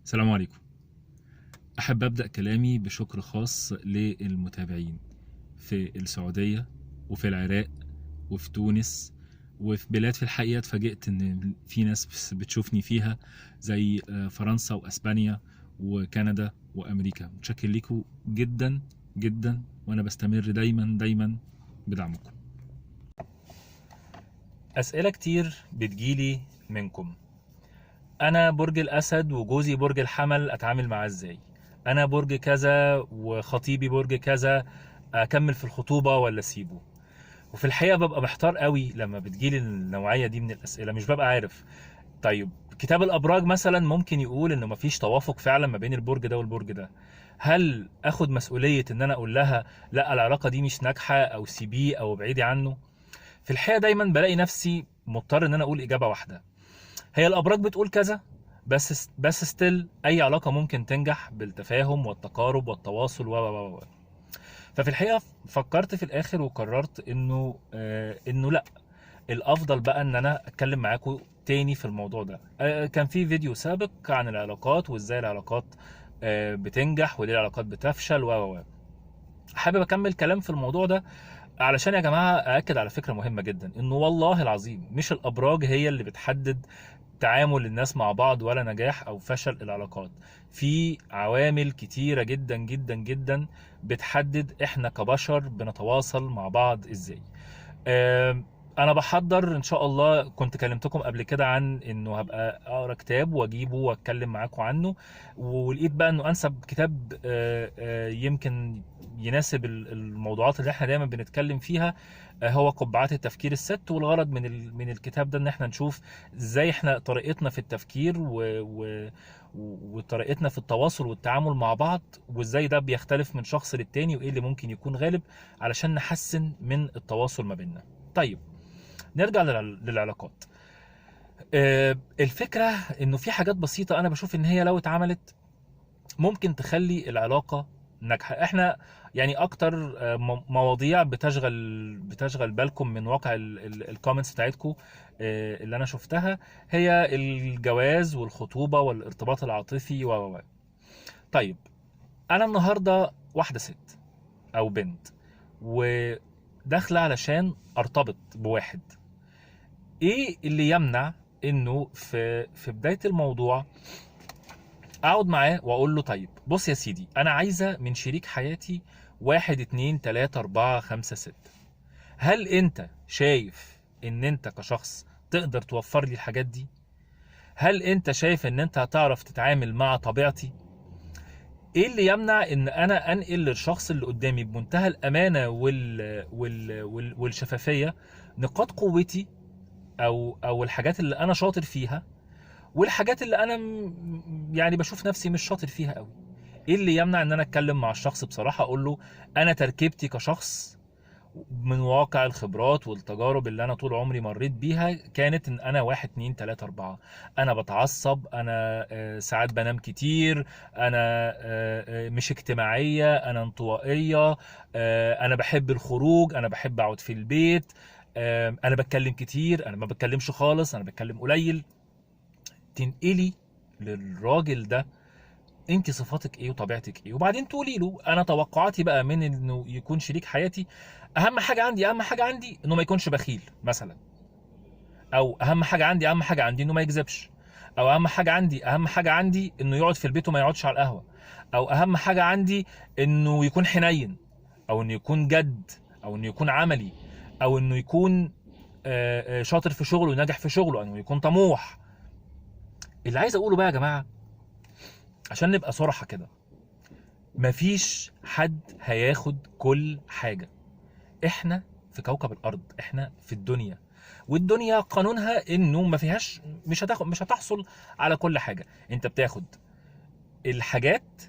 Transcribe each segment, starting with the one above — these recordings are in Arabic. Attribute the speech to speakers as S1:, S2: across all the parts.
S1: السلام عليكم. أحب أبدأ كلامي بشكر خاص للمتابعين في السعودية وفي العراق وفي تونس وفي بلاد في الحقيقة اتفاجئت إن في ناس بتشوفني فيها زي فرنسا وأسبانيا وكندا وأمريكا. متشكر ليكم جدا جدا، وأنا بستمر دايما بدعمكم. أسئلة كتير بتجيلي منكم: انا برج الاسد وجوزي برج الحمل، اتعامل معاه ازاي؟ انا برج كذا وخطيبي برج كذا، اكمل في الخطوبة ولا اسيبه؟ وفي الحقيقة ببقى محتار قوي لما بتجيلي النوعية دي من الاسئلة، مش ببقى عارف. طيب، كتاب الابراج مثلا ممكن يقول انه مفيش توافق فعلا ما بين البرج ده والبرج ده. هل اخد مسؤولية ان انا اقول لها لا العلاقة دي مش ناجحة، او سيبيه او ابعدي عنه؟ في الحقيقة دايما بلاقي نفسي مضطر ان انا اقول اجابة واحدة: هي الابراج بتقول كذا، بس ستيل اي علاقه ممكن تنجح بالتفاهم والتقارب والتواصل و ففي الحقيقه فكرت في الاخر وقررت انه لا، الافضل بقى ان انا اتكلم معاكم تاني في الموضوع ده. كان في فيديو سابق عن العلاقات وازاي العلاقات بتنجح وليه العلاقات بتفشل و حابب اكمل كلام في الموضوع ده، علشان يا جماعه ااكد على فكره مهمه جدا: انه والله العظيم مش الابراج هي اللي بتحدد تعامل الناس مع بعض ولا نجاح او فشل العلاقات. في عوامل كتيرة جدا جدا جدا بتحدد احنا كبشر بنتواصل مع بعض ازاي. انا بحضر ان شاء الله، كنت كلمتكم قبل كده عن انه هبقى اقرا كتاب واجيبه واتكلم معاكم عنه، ولقيت بقى انه انسب كتاب يمكن يناسب الموضوعات اللي احنا دايما بنتكلم فيها هو قبعات التفكير الست. والغرض من الكتاب ده ان احنا نشوف ازاي احنا طريقتنا في التفكير وطريقتنا في التواصل والتعامل مع بعض، وازاي ده بيختلف من شخص للتاني، وايه اللي ممكن يكون غالب علشان نحسن من التواصل ما بيننا. طيب، نرجع للعلاقات. الفكرة انه في حاجات بسيطة انا بشوف ان هي لو اتعملت ممكن تخلي العلاقة ناجحة. احنا يعني اكتر مواضيع بتشغل بالكم من واقع الكومنتس بتاعتكم اللي انا شفتها هي الجواز والخطوبة والارتباط العاطفي طيب، انا النهاردة واحدة ست او بنت وداخلة علشان ارتبط بواحد. ايه اللي يمنع انه في بداية الموضوع اقعد معاه واقول له: طيب بص يا سيدي، انا عايزة من شريك حياتي واحد اتنين تلاتة اربعة خمسة ستة. هل انت شايف ان انت كشخص تقدر توفر لي الحاجات دي؟ هل انت شايف ان انت هتعرف تتعامل مع طبيعتي؟ ايه اللي يمنع ان انا انقل للشخص اللي قدامي بمنتهى الامانة والشفافية نقاط قوتي او الحاجات اللي انا شاطر فيها، والحاجات اللي انا يعني بشوف نفسي مش شاطر فيها قوي؟ ايه اللي يمنع ان انا اتكلم مع الشخص بصراحة، اقول له انا تركيبتي كشخص من واقع الخبرات والتجارب اللي انا طول عمري مريت بيها كانت ان انا واحد اتنين تلاتة اربعة. انا بتعصب، انا ساعات بنام كتير، انا مش اجتماعية، انا انطوائية، انا بحب الخروج، انا بحب اقعد في البيت، انا بتكلم كتير، انا ما بتكلمش خالص، انا بتكلم قليل. تنقلي للراجل ده انت صفاتك ايه وطبيعتك ايه، وبعدين تقولي له انا توقعاتي بقى من انه يكون شريك حياتي: اهم حاجه عندي انه ما يكونش بخيل مثلا، او اهم حاجه عندي انه ما يكذبش، او اهم حاجه عندي انه يقعد في البيت وما يقعدش على القهوه، او اهم حاجه عندي انه يكون حنين، او انه يكون جد، او انه يكون عملي، او انه يكون شاطر في شغله وناجح في شغله، او انه يكون طموح. اللي عايز اقوله بقى يا جماعه عشان نبقى صراحه كده: مفيش حد هياخد كل حاجة. احنا في كوكب الارض، احنا في الدنيا، والدنيا قانونها انه ما فيهاش، مش هتحصل على كل حاجة. انت بتاخد الحاجات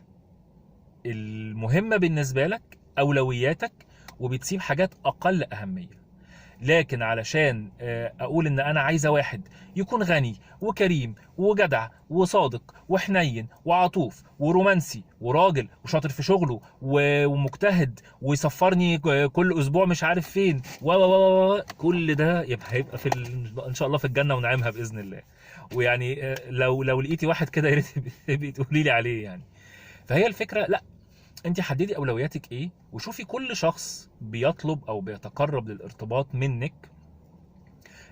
S1: المهمة بالنسبة لك، اولوياتك، وبتسيب حاجات اقل اهمية. لكن علشان اقول ان انا عايزه واحد يكون غني وكريم وجدع وصادق وحنين وعطوف ورومانسي وراجل وشاطر في شغله ومجتهد ويسفرني كل اسبوع مش عارف فين كل ده هيبقى ان شاء الله في الجنه ونعيمها باذن الله. ويعني لو لقيتي واحد كده يا ريت تقولي لي عليه يعني. فهي الفكره، لا، انت حددي اولوياتك ايه، وشوفي كل شخص بيطلب او بيتقرب للارتباط منك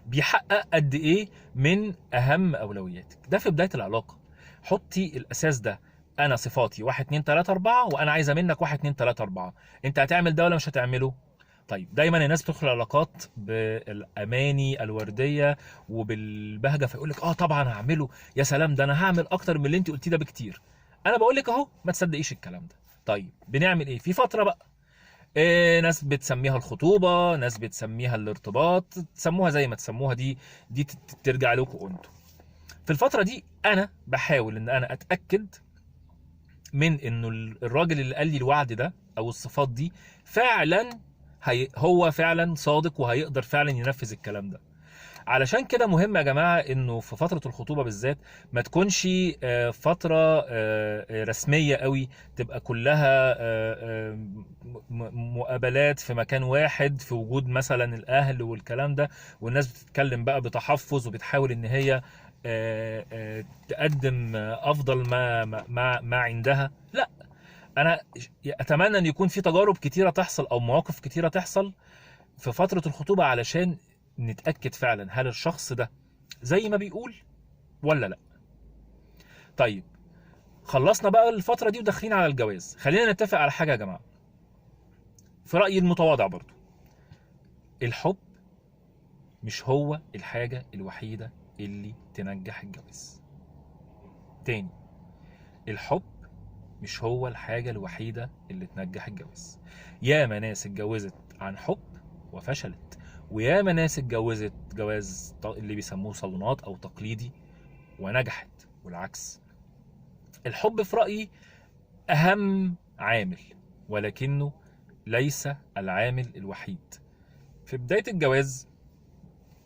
S1: بيحقق قد ايه من اهم اولوياتك. ده في بدايه العلاقه. حطي الاساس ده، انا صفاتي 1 2 3 4 وانا عايزه منك 1 2 3 4. انت هتعمل ده ولا مش هتعمله؟ طيب دايما الناس بتدخل علاقات بالاماني الورديه وبالبهجه، فيقول لك اه طبعا هعمله، يا سلام ده انا هعمل اكتر من اللي انت قلتيه ده بكتير. انا بقول لك اهو ما تصدقيش الكلام ده. طيب بنعمل ايه في فتره بقى؟ ناس بتسميها الخطوبة، ناس بتسميها الارتباط، تسموها زي ما تسموها، دي ترجع لكم انتوا. في الفترة دي انا بحاول ان انا اتأكد من انه الراجل اللي قال لي الوعد ده او الصفات دي فعلا هو فعلا صادق وهيقدر فعلا ينفذ الكلام ده. علشان كده مهم يا جماعة انه في فترة الخطوبة بالذات ما تكونش فترة رسمية قوي، تبقى كلها مقابلات في مكان واحد في وجود مثلا الاهل والكلام ده، والناس بتتكلم بقى بتحفظ وبتحاول ان هي تقدم افضل ما عندها. لا، انا اتمنى ان يكون في تجارب كتيرة تحصل او مواقف كتيرة تحصل في فترة الخطوبة علشان نتأكد فعلا هل الشخص ده زي ما بيقول ولا لا. طيب خلصنا بقى الفترة دي وداخلين على الجواز. خلينا نتفق على حاجة يا جماعة في رأيي المتواضع برضو، الحب مش هو الحاجة الوحيدة اللي تنجح الجواز. تاني، الحب مش هو الحاجة الوحيدة اللي تنجح الجواز. ياما ناس اتجوزت عن حب وفشلت، وياما ناس اتجوزت جواز اللي بيسموه صالونات او تقليدي ونجحت، والعكس. الحب في رأيي أهم عامل، ولكنه ليس العامل الوحيد. في بداية الجواز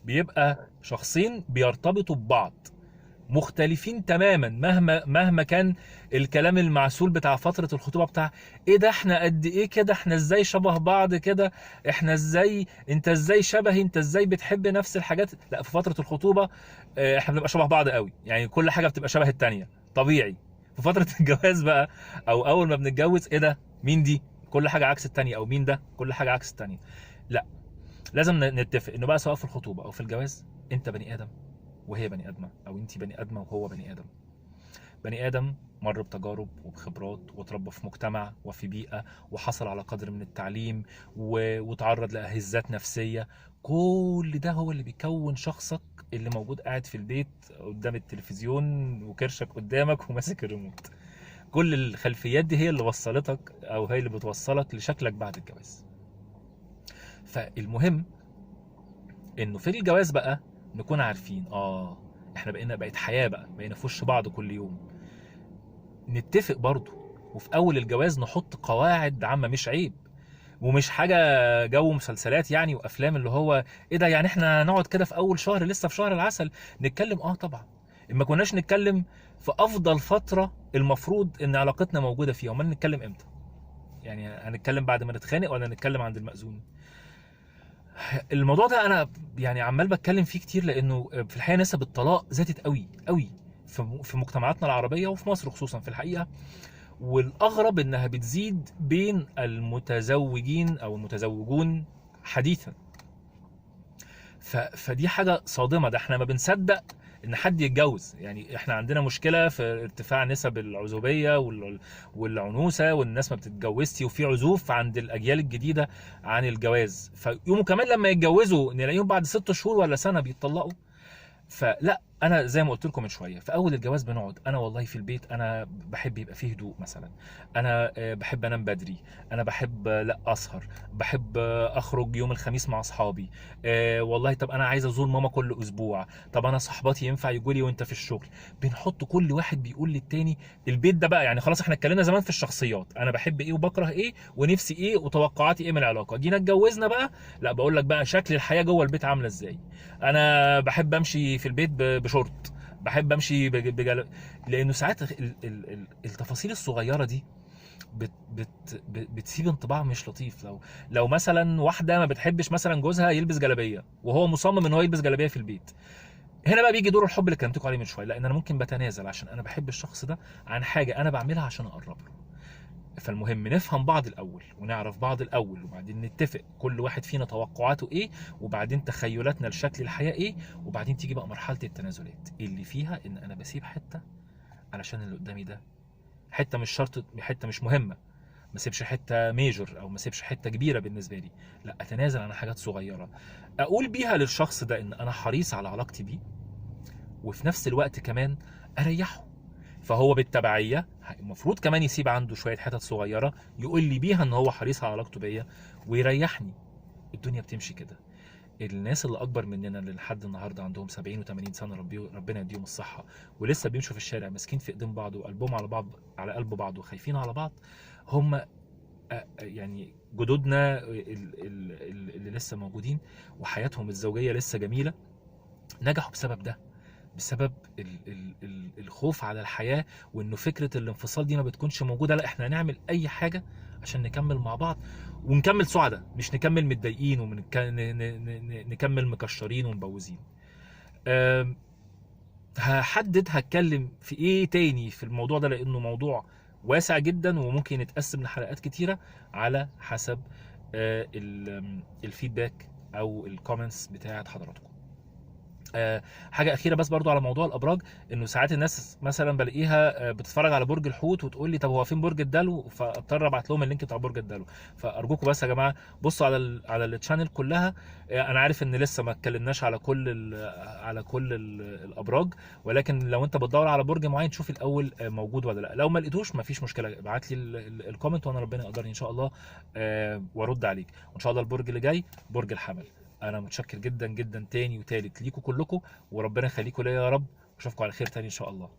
S1: بيبقى شخصين بيرتبطوا ببعض مختلفين تماما، مهما كان الكلام المعسول بتاع فترة الخطوبة بتاع ايه ده احنا قد ايه كده، احنا ازاي شبه بعض كده، احنا ازاي، انت ازاي شبهي، انت ازاي بتحب نفس الحاجات. لا، في فترة الخطوبة احنا بنبقى شبه بعض قوي، يعني كل حاجة بتبقى شبه التانية طبيعي. في فترة الجواز بقى او اول ما بنتجوز، ايه ده، مين دي، كل حاجة عكس التانية، او مين ده، كل حاجة عكس التانية. لا، لازم نتفق انه بقى سواء في الخطوبة او في الجواز انت بني ادم وهي بني ادمه، او انت بني ادمه وهو بني ادم. بني ادم مر بتجارب وبخبرات وتربى في مجتمع وفي بيئه وحصل على قدر من التعليم وتعرض لاهزات نفسيه. كل ده هو اللي بيكون شخصك اللي موجود قاعد في البيت قدام التلفزيون وكرشك قدامك وماسك الريموت. كل الخلفيات دي هي اللي وصلتك او هي اللي بتوصلك لشكلك بعد الجواز. فالمهم انه في الجواز بقى نكون عارفين احنا بقت حياه بقى، بقينا في وش بعض كل يوم. نتفق برضو، وفي اول الجواز نحط قواعد عامه، مش عيب ومش حاجه جو مسلسلات يعني وافلام اللي هو ايه ده، يعني احنا نقعد كده في اول شهر لسه في شهر العسل نتكلم؟ طبعا. ما كناش نتكلم في افضل فتره المفروض ان علاقتنا موجوده فيها؟ امال نتكلم امتى؟ يعني هنتكلم بعد ما نتخانق ولا نتكلم عند المأذون؟ الموضوع ده انا يعني عمال بتكلم فيه كتير، لانه في الحقيقه نسب الطلاق زادت قوي قوي في مجتمعاتنا العربيه وفي مصر خصوصا في الحقيقه. والاغرب انها بتزيد بين المتزوجين او المتزوجون حديثا. فدي حاجه صادمه، ده احنا ما بنصدق ان حد يتجوز. يعني احنا عندنا مشكله في ارتفاع نسب العزوبيه والعنوسه، والناس ما بتتجوزش، وفي عزوف عند الاجيال الجديده عن الجواز، فيقوموا كمان لما يتجوزوا نلاقيهم بعد 6 شهور ولا سنه بيتطلقوا. فلا، انا زي ما قلت لكم من شويه، في اول الجواز بنقعد انا والله في البيت انا بحب يبقى فيه هدوء مثلا، انا بحب انام بدري، انا بحب لا اسهر، بحب اخرج يوم الخميس مع اصحابي، والله طب انا عايز ازور ماما كل اسبوع، طب انا صحباتي ينفع يجوا لي وانت في الشغل. بنحط كل واحد بيقول للتاني البيت ده بقى، يعني خلاص احنا اتكلمنا زمان في الشخصيات، انا بحب ايه وبكره ايه ونفسي ايه وتوقعاتي ايه من العلاقه. جينا اتجوزنا بقى، لا بقول لك بقى شكل الحياه جوه البيت عامله ازاي. انا بحب امشي في البيت بشورت، بحب امشي لانه ساعات التفاصيل الصغيره دي بتسيب انطباع مش لطيف. لو مثلا واحده ما بتحبش مثلا جوزها يلبس جلابيه وهو مصمم ان هو يلبس جلابيه في البيت، هنا بقى بيجي دور الحب اللي كلمتكم عليه من شويه، لان انا ممكن بتنازل عشان انا بحب الشخص ده عن حاجه انا بعملها عشان اقرب له. فالمهم نفهم بعض الاول ونعرف بعض الاول، وبعدين نتفق كل واحد فينا توقعاته ايه، وبعدين تخيلاتنا لشكل الحياه ايه، وبعدين تيجي بقى مرحله التنازلات اللي فيها ان انا بسيب حته علشان اللي قدامي ده حته مش شرط، حته مش مهمه، ما سيبش حته ميجور او ما سيبش حته كبيره بالنسبه لي، لا اتنازل عن حاجات صغيره اقول بيها للشخص ده ان انا حريص على علاقتي بيه، وفي نفس الوقت كمان اريحه. فهو بالتبعيه المفروض كمان يسيب عنده شويه حتت صغيره يقول لي بيها ان هو حريص على علاقته بيا ويريحني. الدنيا بتمشي كده. الناس اللي اكبر مننا اللي لحد النهارده عندهم 70 و80 سنه ربنا يديهم الصحه ولسه بيمشوا في الشارع ماسكين في ايدين بعض وقلبهم على بعض، على قلب بعض وخايفين على بعض، هم يعني جدودنا اللي لسه موجودين وحياتهم الزوجيه لسه جميله، نجحوا بسبب ده، بسبب الخوف على الحياه، وانه فكره الانفصال دي ما بتكونش موجوده. لا احنا هنعمل اي حاجه عشان نكمل مع بعض ونكمل سعداء، مش نكمل متضايقين ونكمل مكشرين ومبوزين. هتكلم في ايه تاني في الموضوع ده لانه موضوع واسع جدا وممكن يتقسم لحلقات كتيره على حسب الفيدباك او الكومنتس بتاعت حضراتكم. حاجه اخيره بس برضو على موضوع الابراج، انه ساعات الناس مثلا بلاقيها بتتفرج على برج الحوت وتقول لي طب هو فين برج الدلو، فاضطر ابعت لهم اللينك بتاع برج الدلو. فارجوكم بس يا جماعه بصوا على التشانل كلها. انا عارف ان لسه ما اتكلمناش على كل الابراج، ولكن لو انت بتدور على برج معين شوف الاول موجود ولا لا. لو ما لقيتوش ما فيش مشكله، ابعت لي الكومنت وانا ربنا يقدرني ان شاء الله وارد عليك. وان شاء الله البرج اللي جاي برج الحمل. انا متشكر جدا جدا تاني وتالت ليكم كلكم، وربنا يخليكم ليا يا رب، واشوفكم على خير تاني ان شاء الله.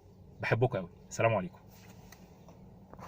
S1: بحبكم قوي. السلام عليكم.